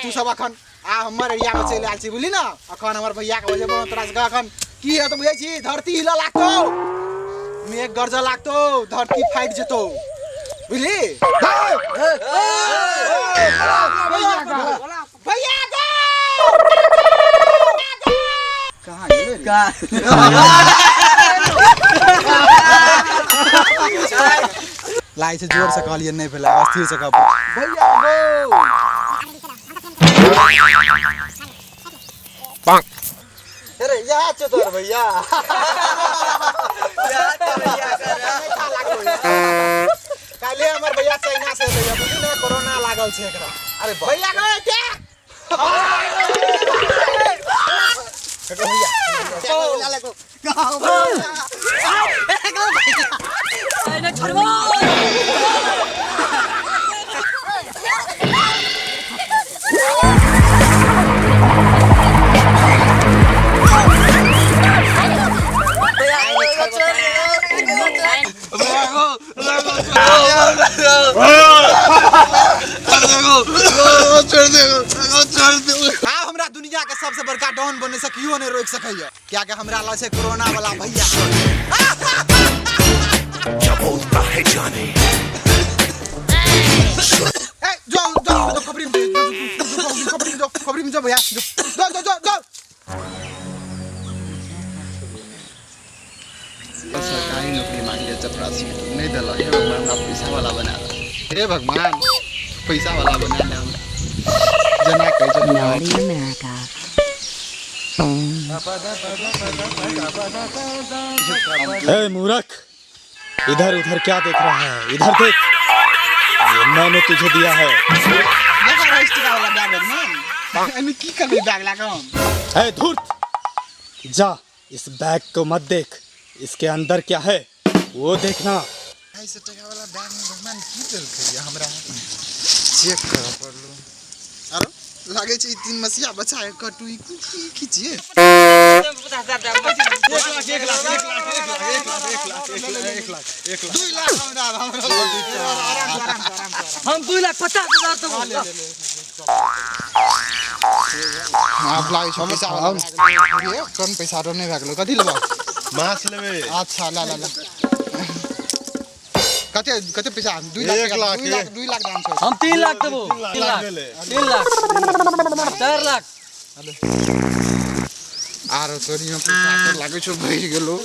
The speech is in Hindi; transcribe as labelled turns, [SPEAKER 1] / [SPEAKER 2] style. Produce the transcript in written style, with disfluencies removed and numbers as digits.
[SPEAKER 1] तू सब अखन आ हमर एरिया में चले आल छी बुझली ना अखन हमर भैया के वजह पर तोरा से अखन की है तो बुझै छी धरती हिला लागतो मेघ गरजा लागतो धरती फाइट जेतो बुझली भैया कहां गेले का लाई से जोर से कहलिए नहीं भेला अस्थिर से कह भैया गो पांक अरे या चतुर भैया या तो भैया काले हमर भैया चाइना से भैया बुझी ना कोरोना लागल छै एकरा अरे भैया गो क्या भैया लगो गाओ भैया छोड़बो हमरा दुनिया के सबसे बड़का डॉन बने से कियो नहीं रोक सकैया क्या के हमरा ला से कोरोना वाला भैया
[SPEAKER 2] क्या बोलता है जाने
[SPEAKER 1] ए जो खबरी में जो भैया जो सरकारी नौकरी मांगे चपरासी नहीं दला हे भगवान आप पैसा वाला बना हे भगवान पैसा वाला बना ले जना कह जो
[SPEAKER 3] Naughty America.
[SPEAKER 4] ए मूर्ख इधर उधर क्या देख रहा है इधर देख ये मैंने तुझे दिया है
[SPEAKER 1] ये का रजिस्टर वाला बैग है ना एमे की करबे बैग लागम
[SPEAKER 4] ए धूर्त जा इस बैग को मत देख इसके अंदर क्या है वो देखना
[SPEAKER 1] ऐसे टका वाला बैग में भगवान की देलकै हमरा चेक कर पड़लो आरो लागे छै 3 मसिया बचा है कटुई की छिए 1 लाख 2 लाख
[SPEAKER 3] हम 2,50,000 तो
[SPEAKER 1] आप लागे छै पैसा ये कौन पैसा रो नहीं भए गेलो कथि लेबो
[SPEAKER 2] माछ लेबे
[SPEAKER 1] अच्छा ला कते पैसा 2 लाख 2 लाख दाम छै
[SPEAKER 3] हम 3 लाख देबो 3 लाख 4 लाख
[SPEAKER 1] आरो तोरी में पैसा तो लागे छो भई गेलो